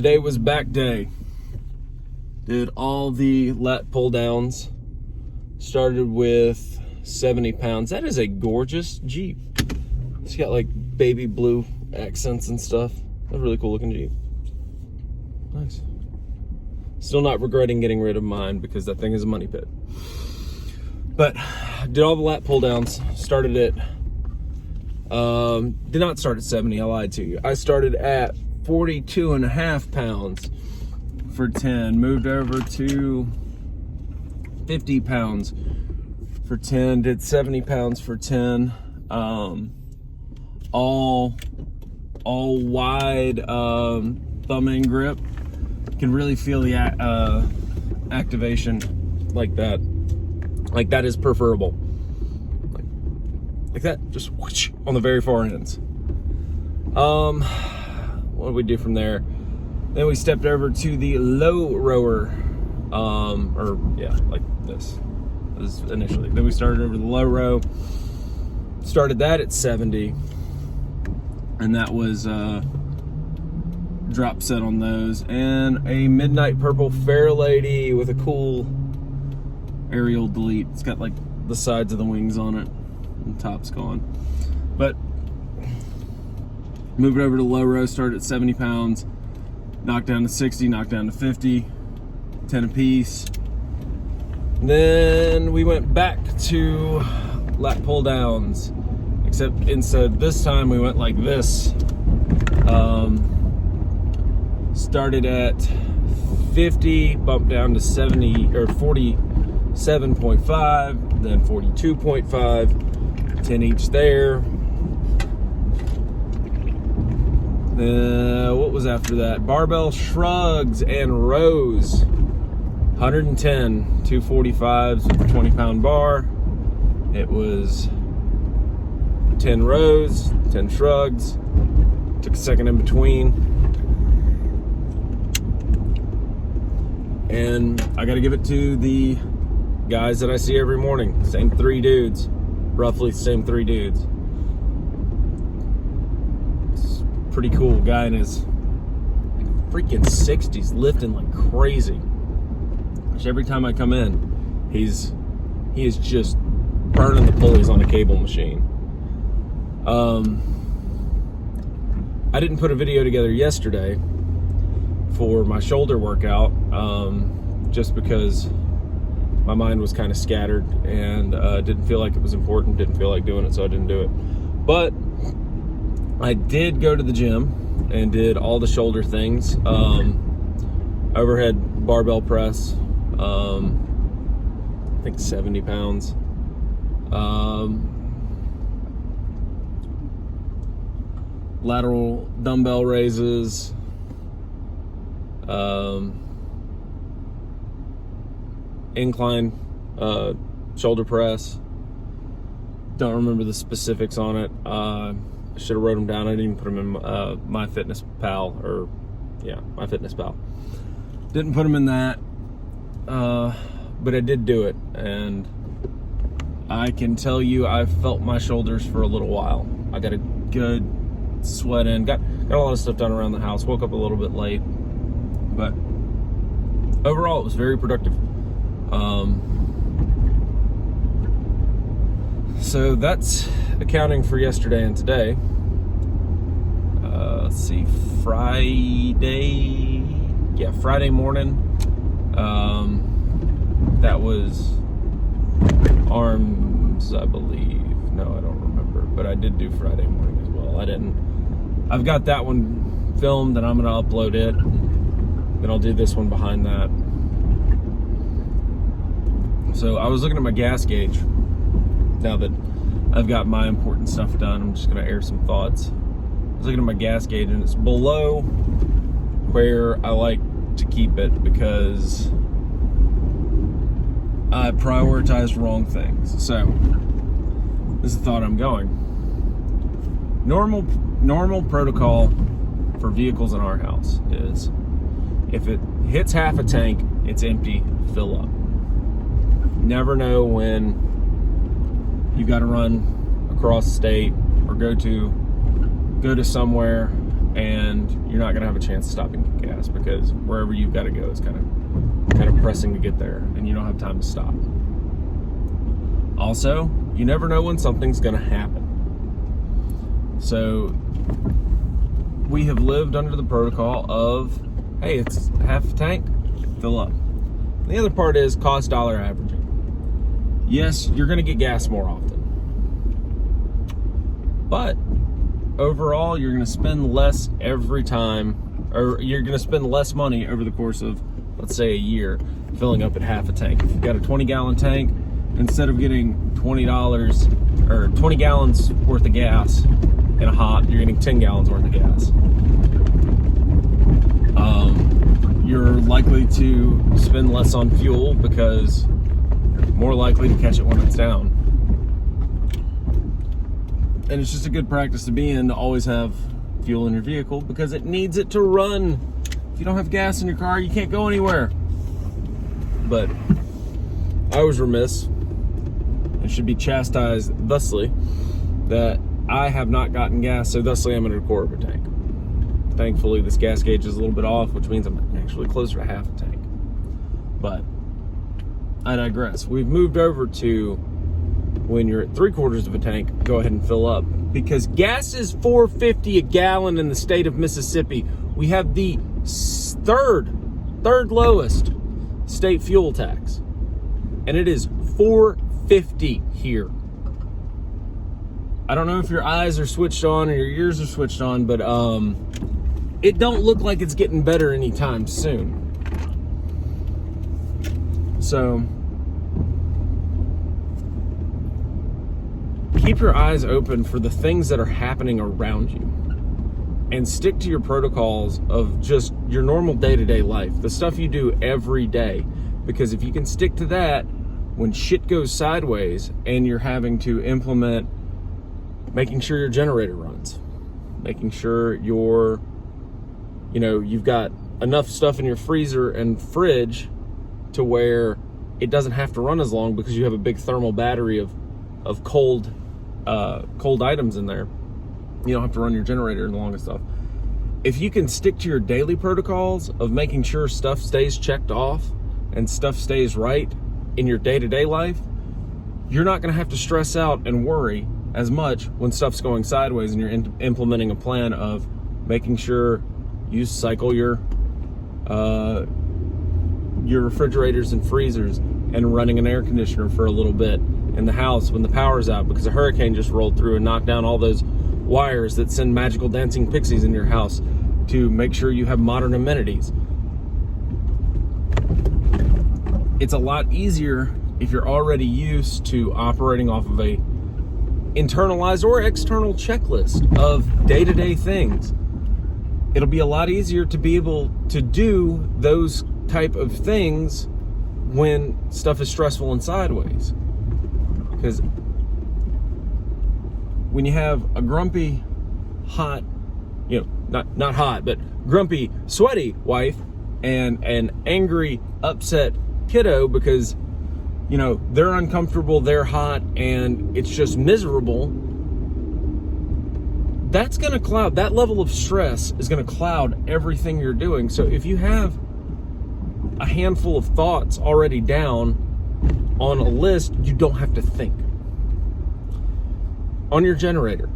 Today was back day. Did all the lat pull downs. Started with 70 pounds. That is a gorgeous Jeep. It's got like baby blue accents and stuff. A really cool looking Jeep. Nice. Still not regretting getting rid of mine because that thing is a money pit. But did all the lat pull downs. Started at did not start at 70, I lied to you. I started at 42.5 pounds for 10. Moved over to 50 pounds for 10. Did 70 pounds for 10. All wide thumb in grip. Can really feel the activation like that. Like that is preferable. Like that, just whoosh, on the very far ends. What did we do from there? Then we stepped over to the low rower, like this initially. Then we started over the low row. Started that at 70, and that was drop set on those, and a midnight purple Fairlady with a cool aerial delete. It's got like the sides of the wings on it, and the top's gone. But moved over to low row, started at 70 pounds, knocked down to 60, knocked down to 50, 10 apiece. Then we went back to lat pull downs, except instead this time we went like this. Started at 50, bumped down to 70 or 47.5, then 42.5, 10 each there. What was after that? Barbell shrugs and rows. 110, 245s with a 20-pound bar. It was 10 rows, 10 shrugs. Took a second in between. And I got to give it to the guys that I see every morning. Same three dudes. Roughly the same three dudes. It's pretty cool. Guy in his freaking 60s lifting like crazy. Which every time I come in, he is just burning the pulleys on a cable machine. I didn't put a video together yesterday for my shoulder workout, just because my mind was kind of scattered and didn't feel like it was important, didn't feel like doing it, so I didn't do it. But I did go to the gym and did all the shoulder things. Overhead barbell press, I think 70 pounds. Lateral dumbbell raises, incline shoulder press. Don't remember the specifics on it. I should have wrote them down. I didn't even put them in MyFitnessPal, MyFitnessPal. Didn't put them in that, but I did do it, and I can tell you I felt my shoulders for a little while. I got a good sweat in. Got a lot of stuff done around the house. Woke up a little bit late, but overall it was very productive. So that's accounting for yesterday and today. Let's see, Friday morning. That was arms, I believe. No, I don't remember, but I did do Friday morning as well. I've got that one filmed and I'm gonna upload it. Then I'll do this one behind that. So I was looking at my gas gauge. Now that I've got my important stuff done, I'm just gonna air some thoughts. I was looking at my gas gauge and it's below where I like to keep it because I prioritized wrong things. So this is the thought I'm going. Normal protocol for vehicles in our house is if it hits half a tank, it's empty, fill up. Never know when you got to run across the state or go to somewhere and you're not going to have a chance to stop and get gas, because wherever you've got to go is kind of pressing to get there, and you don't have time to stop. Also, you never know when something's going to happen. So we have lived under the protocol of, hey, it's half a tank, fill up. The other part is cost dollar averaging. Yes, you're going to get gas more often, but overall, you're going to spend less every time, or you're going to spend less money over the course of, let's say, a year filling up at half a tank. If you've got a 20-gallon tank, instead of getting $20 or 20 gallons worth of gas in a hop, you're getting 10 gallons worth of gas. You're likely to spend less on fuel because you're more likely to catch it when it's down. And it's just a good practice to be in to always have fuel in your vehicle, because it needs it to run. If you don't have gas in your car, you can't go anywhere. But I was remiss and should be chastised thusly that I have not gotten gas, so thusly I'm in a quarter of a tank. Thankfully, this gas gauge is a little bit off, which means I'm actually closer to half a tank. But I digress. We've moved over to, when you're at 3/4 of a tank, go ahead and fill up, because gas is $4.50 a gallon in the state of Mississippi. We have the third lowest state fuel tax, and it is $4.50 here. I don't know if your eyes are switched on or your ears are switched on, but it don't look like it's getting better anytime soon. So keep your eyes open for the things that are happening around you, and stick to your protocols of just your normal day-to-day life, the stuff you do every day. Because if you can stick to that, when shit goes sideways and you're having to implement making sure your generator runs, making sure you've got enough stuff in your freezer and fridge to where it doesn't have to run as long because you have a big thermal battery of cold items in there. You don't have to run your generator and the longest stuff. If you can stick to your daily protocols of making sure stuff stays checked off and stuff stays right in your day-to-day life, you're not going to have to stress out and worry as much when stuff's going sideways and you're implementing a plan of making sure you cycle your refrigerators and freezers and running an air conditioner for a little bit in the house when the power's out, because a hurricane just rolled through and knocked down all those wires that send magical dancing pixies in your house, to make sure you have modern amenities. It's a lot easier if you're already used to operating off of a internalized or external checklist of day-to-day things. It'll be a lot easier to be able to do those type of things when stuff is stressful and sideways. Because when you have a grumpy, hot, not hot, but grumpy, sweaty wife and an angry, upset kiddo because, they're uncomfortable, they're hot, and it's just miserable, that's going to cloud, that level of stress is going to cloud everything you're doing. So if you have a handful of thoughts already down on a list, you don't have to think. On your generator,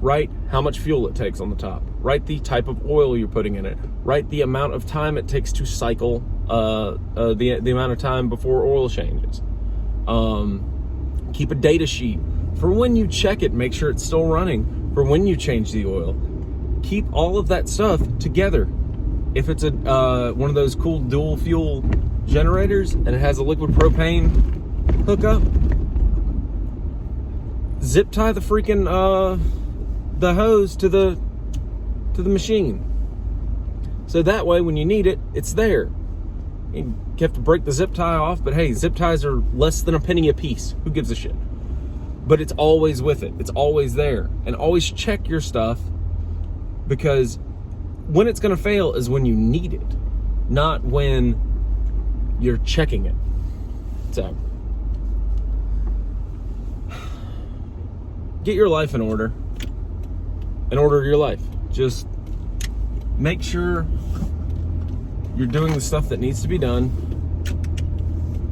write how much fuel it takes on the top. Write the type of oil you're putting in it. Write the amount of time it takes to cycle, the amount of time before oil changes. Keep a data sheet for when you check it, make sure it's still running, for when you change the oil. Keep all of that stuff together. If it's a one of those cool dual fuel generators and it has a liquid propane hookup, zip tie the freaking the hose to the machine, so that way when you need it, it's there. You have to break the zip tie off, but hey, zip ties are less than a penny a piece. Who gives a shit? But it's always with it. It's always there. And always check your stuff, because when it's going to fail is when you need it, not when you're checking it. So get your life in order and order your life. Just make sure you're doing the stuff that needs to be done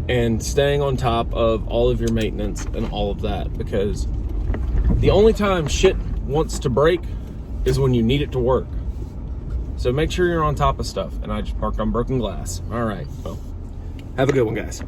and staying on top of all of your maintenance and all of that, because the only time shit wants to break is when you need it to work. So make sure you're on top of stuff. And I just parked on broken glass. All right, well, have a good one, guys.